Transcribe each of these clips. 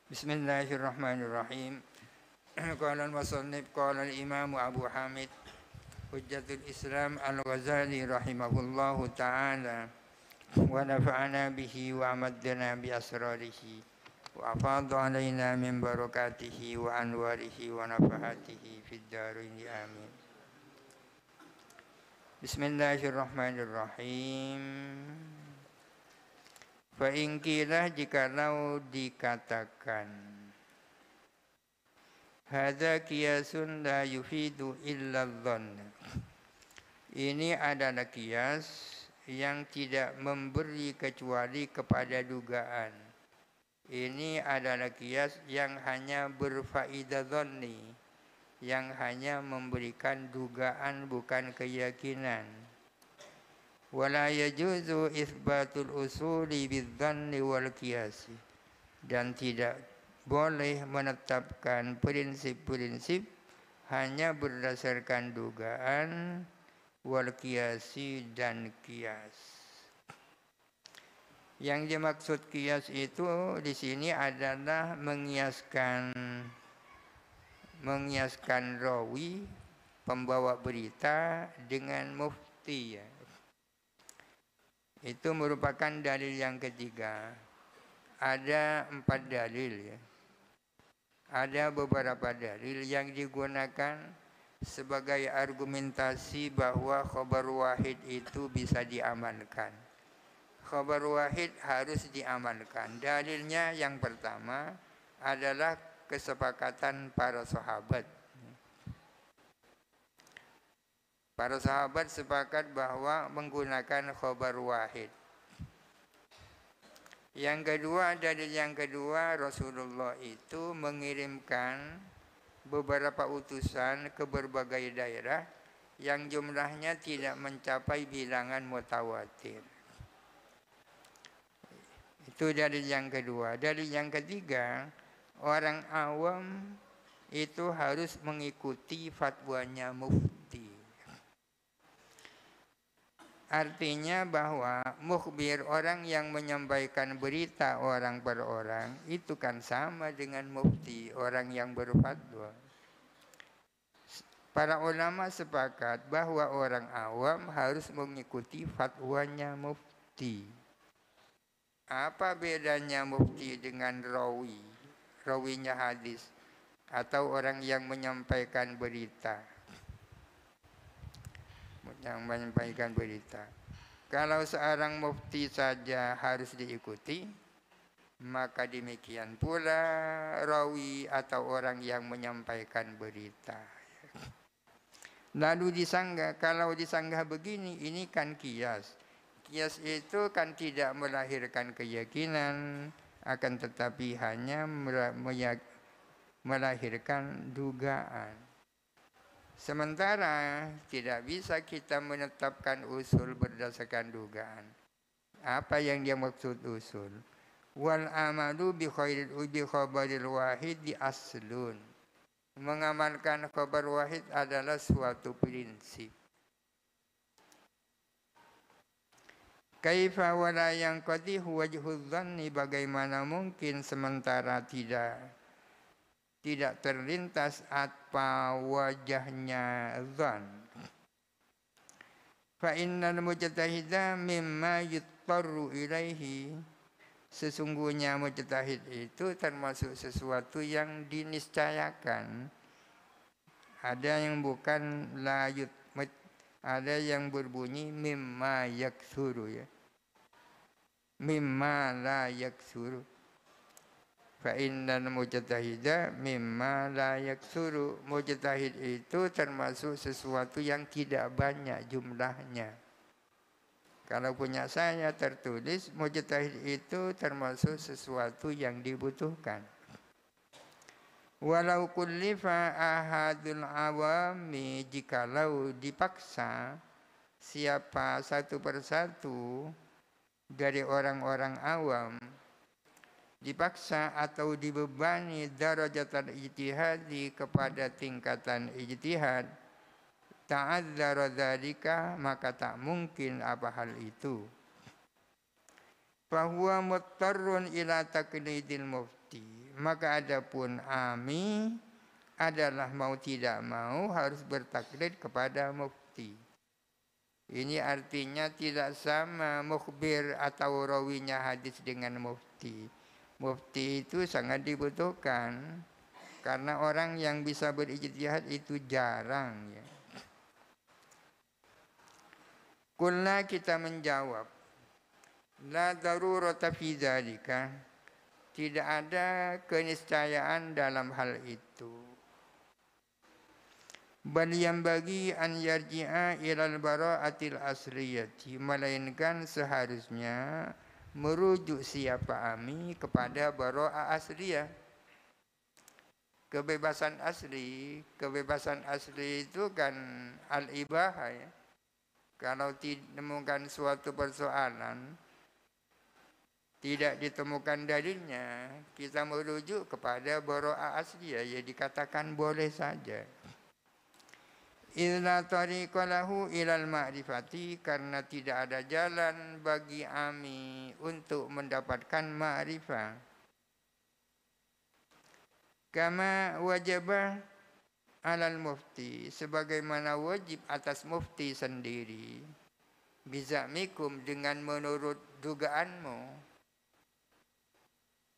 Bismillahirrahmanirrahim. Qala al-musannif qala al-imam Abu Hamid Hujjatul Islam Al-Ghazali rahimahullahu ta'ala wa nafa'ana bihi wa amaddana bi asrarihi wa afadha alaina min barakatihi wa anwarihi wa nafahatihi fid dharain amin. Bismillahirrahmanirrahim. Fa in qila, jikalau dikatakan hadza qiyasun la yufidu illa dhann, ini adalah qiyas yang tidak memberi kecuali kepada dugaan. Ini adalah qiyas yang hanya berfaedah dhanni, yang hanya memberikan dugaan bukan keyakinan. Wala yajuzu itsbatul usuli bidzanni wal qiyasi, dan tidak boleh menetapkan prinsip-prinsip hanya berdasarkan dugaan, wal qiyasi dan qiyas. Yang dimaksud qiyas itu di sini adalah mengiaskan rawi, pembawa berita dengan mufti, ya. Itu merupakan dalil yang ketiga. Ada 4 dalil, ya. Ada beberapa dalil yang digunakan sebagai argumentasi bahwa khabar wahid itu bisa diamalkan. Khabar wahid harus diamalkan. Dalilnya yang pertama adalah kesepakatan para sahabat. Para sahabat sepakat bahwa menggunakan khabar wahid. Yang kedua, dalil yang kedua, Rasulullah itu mengirimkan beberapa utusan ke berbagai daerah yang jumlahnya tidak mencapai bilangan mutawatir. Itu dalil yang kedua. Dalil yang ketiga, orang awam itu harus mengikuti fatwanya mufti. Artinya bahwa mukhbir, orang yang menyampaikan berita orang per orang, itu kan sama dengan mufti, orang yang berfatwa. Para ulama sepakat bahwa orang awam harus mengikuti fatwanya mufti. Apa bedanya mufti dengan rawi? Rawinya hadis atau orang yang menyampaikan berita. Yang menyampaikan berita. Kalau seorang mufti saja harus diikuti, maka demikian pula rawi atau orang yang menyampaikan berita. Lalu disanggah, kalau disanggah begini, ini kan qiyas. Qiyas itu kan tidak melahirkan keyakinan, akan tetapi hanya melahirkan dugaan. Sementara tidak bisa kita menetapkan usul berdasarkan dugaan. Apa yang dia maksud usul? Wal amalu bi khabaril wahid di aslun. Mengamalkan khabar wahid adalah suatu prinsip. Kaifa wala yang qadihu wajhudz dhanni, bagaimana mungkin sementara tidak terlintas apa wajahnya dzan. Fa innal mujtahida mimma yuttaru ilaihi, sesungguhnya mujtahid itu termasuk sesuatu yang diniscayakan. Ada yang bukan la yutmit, ada yang berbunyi mimma yaksuru, ya. Mimma la yaksuru. Fa innal mujtahida mimma la yaksuru, mujtahid itu termasuk sesuatu yang tidak banyak jumlahnya. Kalau punya saya tertulis mujtahid itu termasuk sesuatu yang dibutuhkan. Walau kullifa ahadul awami, jikalau dipaksa siapa satu persatu dari orang-orang awam, dipaksa atau dibebani darajatan ijtihadi, kepada tingkatan ijtihad, ta'adzara dzalika, maka tak mungkin apa hal itu. Fahuwa muttarrun ila taqlidil mufti, Maka adapun ami adalah mau tidak mau harus bertaklid kepada mufti. Ini artinya tidak sama mukhbir atau rawinya hadis dengan mufti. Mufti itu sangat dibutuhkan karena orang yang bisa berijtihad itu jarang ya. Kulna kita menjawab, la darurata fi dzalika. Tidak ada keniscayaan dalam hal itu. Bal yang bagi an yarji'a ilal bara'atil asliyati, melainkan seharusnya merujuk siapa ami kepada bara'ah asliyah. Kebebasan asli itu kan al-ibahah ya. Kalau ditemukan suatu persoalan tidak ditemukan dalilnya, kita merujuk kepada bara'ah asliyah, ya dikatakan boleh saja. Illa tariqa lahu ilal ma'rifati, karena tidak ada jalan bagi ami untuk mendapatkan ma'rifah. Kama wajibah alal mufti, sebagaimana wajib atas mufti sendiri. Bizamikum, dengan menurut dugaanmu.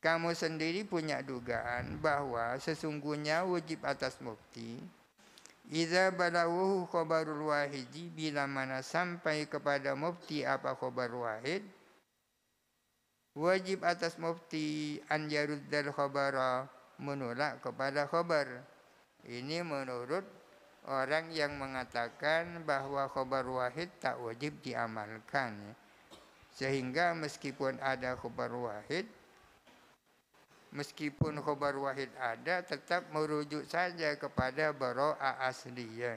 Kamu sendiri punya dugaan bahwa sesungguhnya wajib atas mufti idza balaghahu khabarul wahidi, bila mana sampai kepada mufti apa khabar wahid, wajib atas mufti an yaruddal khabara, menolak kepada khabar. Ini menurut orang yang mengatakan bahwa khabar wahid tak wajib diamalkan. Sehingga meskipun ada khabar wahid, meskipun khabar wahid ada, tetap merujuk saja kepada bara'ah asliyah.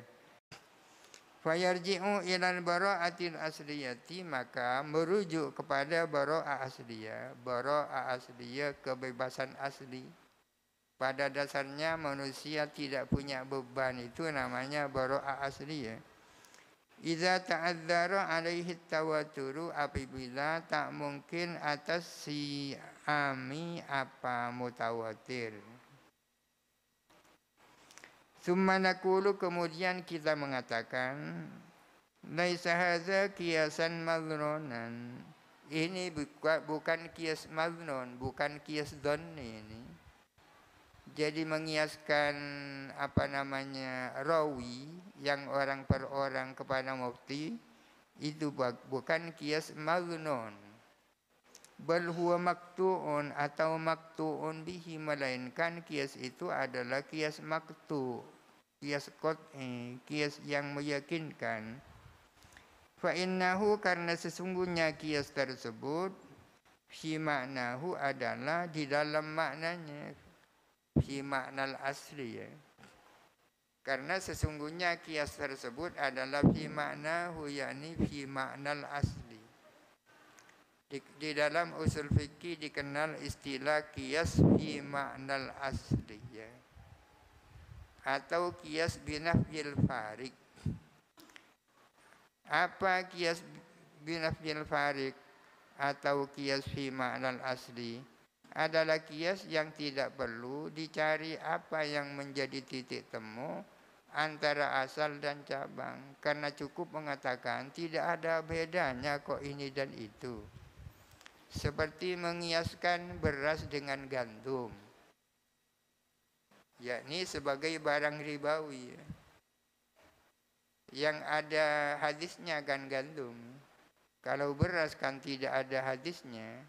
Fayarji'u ilal bara'atil asliyati, maka merujuk kepada bara'ah asliyah. Bara'ah asliyah, kebebasan asli. Pada dasarnya manusia tidak punya beban, itu namanya bara'ah asliyah. Idza ta'adzara alaihi tawaturu, apabila tak mungkin atas si ami apa mutawatir. Summa naqulu, kemudian kita mengatakan, laisa hadza qiyasan madhnunan. Ini bukan qiyas madhnun, bukan qiyas dhanni ini. Jadi mengiaskan rawi yang orang per orang kepada mufti itu bukan qiyas madhnun. Bal huwa maktu'un atau maktu'un bihi, melainkan qiyas itu adalah qiyas maktu', qiyas qat'i, qiyas yang meyakinkan. Fa innahu, karena sesungguhnya qiyas tersebut fi maknahu adalah di dalam maknanya, fi maknal asli ya. Karena sesungguhnya qiyas tersebut adalah fi maknahu, yakni fi maknal asli. Di dalam usul fikih dikenal istilah qiyas fi maknal asli ya, atau qiyas binafyil farik. Apa qiyas binafyil farik atau qiyas fi maknal asli? Adalah qiyas yang tidak perlu dicari apa yang menjadi titik temu antara asal dan cabang, karena cukup mengatakan tidak ada bedanya kok ini dan itu. Seperti mengiaskan beras dengan gandum, yakni sebagai barang ribawi. Yang ada hadisnya kan gandum, kalau beras kan tidak ada hadisnya.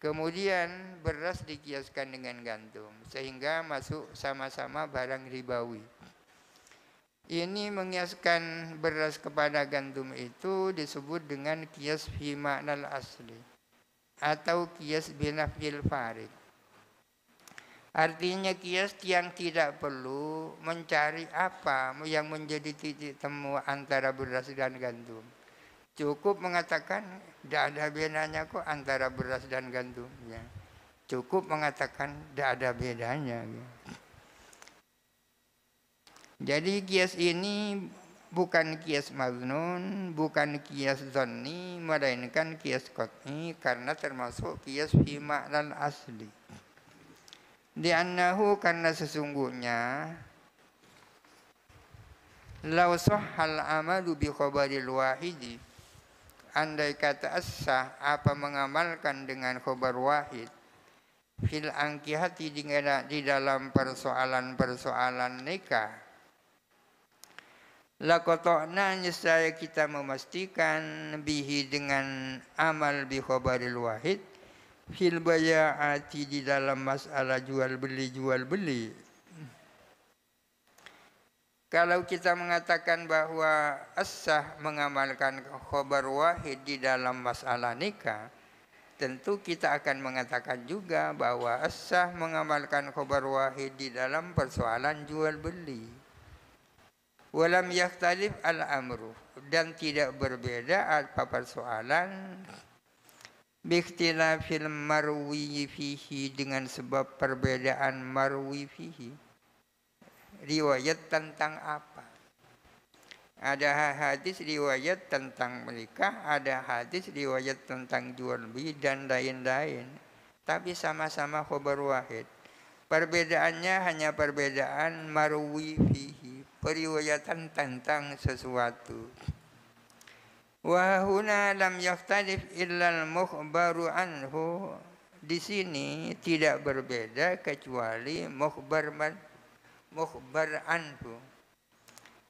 Kemudian beras dikiaskan dengan gandum, sehingga masuk sama-sama barang ribawi. Ini mengiaskan beras kepada gandum itu disebut dengan qiyas fi ma'nal asli atau qiyas binafyil farid. Artinya qiyas yang tidak perlu mencari apa yang menjadi titik temu antara beras dan gandum. Cukup mengatakan tidak ada bedanya kok antara beras dan gandum. Ya. Cukup mengatakan tidak ada bedanya. Ya. Jadi qiyas ini bukan kias maznun, bukan kias zonni, melainkan kias qat'i karena termasuk kias fi ma'nal asli. Li'annahu karena sesungguhnya law sahhal amalu bi khabaril wahidi, andai kata as-sah apa mengamalkan dengan khabar wahid fil angkihati di dalam persoalan-persoalan nikah, laqata'na niscaya kita memastikan bihi dengan amal bi khabaril wahid fil baya'ati di dalam masalah jual beli. Kalau kita mengatakan bahwa as-sah mengamalkan khabar wahid di dalam masalah nikah, tentu kita akan mengatakan juga bahwa as-sah mengamalkan khabar wahid di dalam persoalan jual beli. Walam yakhtalif al-amru, dan tidak berbeda apa persoalan biikhtilafil marwi fihi dengan sebab perbedaan marwi fihi. Riwayat tentang apa? Ada hadis riwayat tentang menikah, ada hadis riwayat tentang jual beli dan lain-lain. Tapi sama-sama khabar wahid. Perbedaannya hanya perbedaan marwi fihi, periwayatan tentang sesuatu. Wa huna lam yakhtalif illa al-mukhbaru anhu. Di sini tidak berbeda kecuali mukhbar anhu.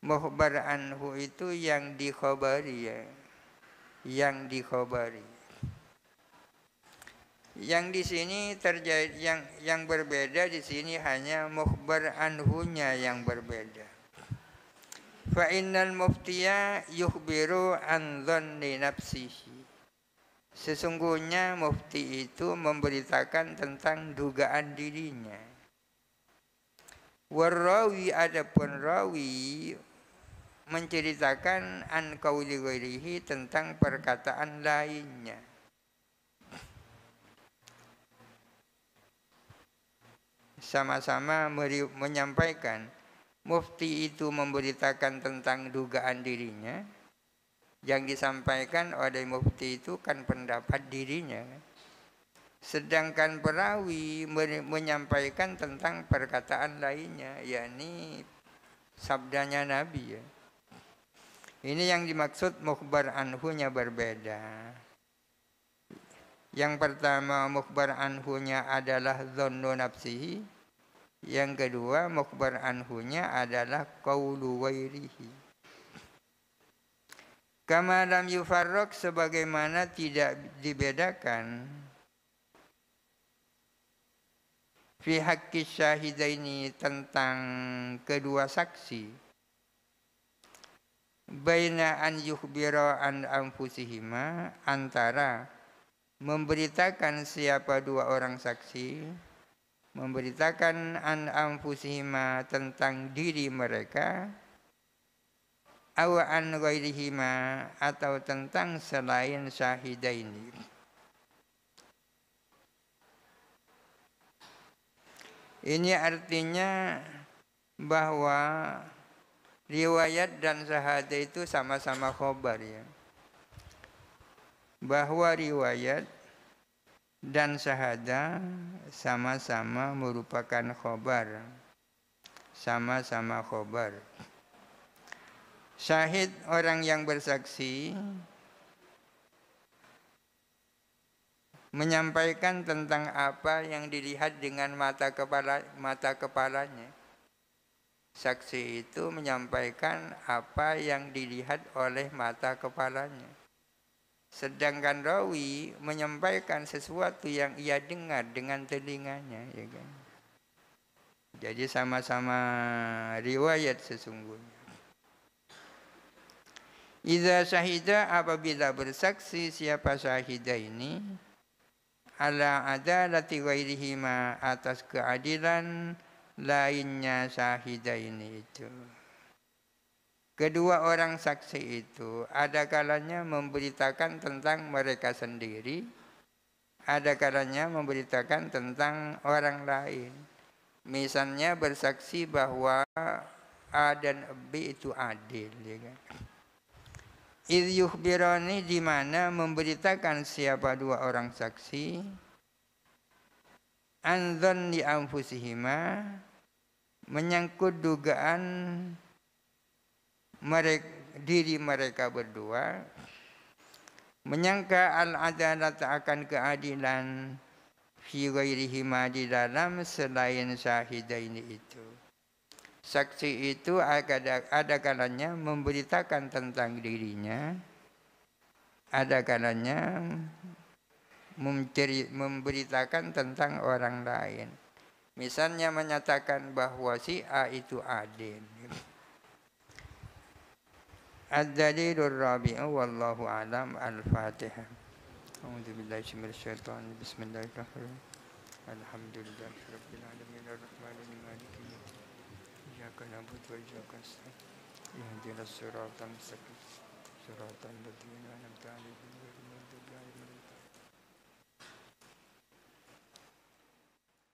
Mukhbar anhu itu yang dikhabari ya. Yang dikhabari. Yang di sini terjadi yang berbeda di sini hanya mukhbar anhunya yang berbeda. Fa innal muftiya yukhbiru an dhanni nafsihi. Sesungguhnya mufti itu memberitakan tentang dugaan dirinya. Warrawi adapun rawi menceritakan an qauli ghairihi tentang perkataan lainnya. Sama-sama menyampaikan. Mufti itu memberitakan tentang dugaan dirinya. Yang disampaikan oleh mufti itu kan pendapat dirinya. Sedangkan perawi menyampaikan tentang perkataan lainnya, yakni sabdanya Nabi ya. Ini yang dimaksud mukhbar anhunya berbeda. Yang pertama mukhbar anhunya adalah dhannu nafsihi. Yang kedua mukhbar anhunya adalah qaulu ghairihi. Kama lam yufarraq, sebagaimana tidak dibedakan fi haqqi syahidaini tentang kedua saksi, baina an yukhbira an anfusihima, antara memberitakan siapa dua orang saksi, memberitakan an anfusihima tentang diri mereka, aw an ghairihima atau tentang selain syahidaini. Ini artinya bahwa riwayat dan syahadah itu sama-sama khobar ya. Bahwa riwayat dan syahadah sama-sama merupakan khobar. Sama-sama khobar. Syahid orang yang bersaksi menyampaikan tentang apa yang dilihat dengan mata kepalanya. Saksi itu menyampaikan apa yang dilihat oleh mata kepalanya. Sedangkan rawi menyampaikan sesuatu yang ia dengar dengan telinganya, ya kan? Jadi sama-sama riwayat sesungguhnya. Iza syahida, apabila bersaksi siapa syahidah ini, ala adalati ghairihima, atas keadilan lainnya syahidah ini itu. Kedua orang saksi itu ada kalanya memberitakan tentang mereka sendiri, ada kalanya memberitakan tentang orang lain. Misalnya bersaksi bahwa A dan B itu adil, ya kan? Idh yukhbirani, di mana memberitakan siapa dua orang saksi, an dhanni anfusihima, menyangkut dugaan diri mereka berdua, menyangka al-adalah akan keadilan fi ghairihima, di dalam selain syahidaini itu. Saksi itu ada kalanya memberitakan tentang dirinya, ada kalanya memberitakan tentang orang lain. Misalnya menyatakan bahwa si A itu adil. Ad-dalilur rabi'u wallahu a'lam. Al-Fatihah. A'udzubillahi minasyaitonir rajim. Bismillahirrahmanirrahim. Alhamdulillahirabbil alamin arrahmanirrahim maliki yaumiddin. Iyyaka na'budu wa iyyaka nasta'in. Ihdinas siratal mustaqim. Siratal ladzina an'amta 'alaihim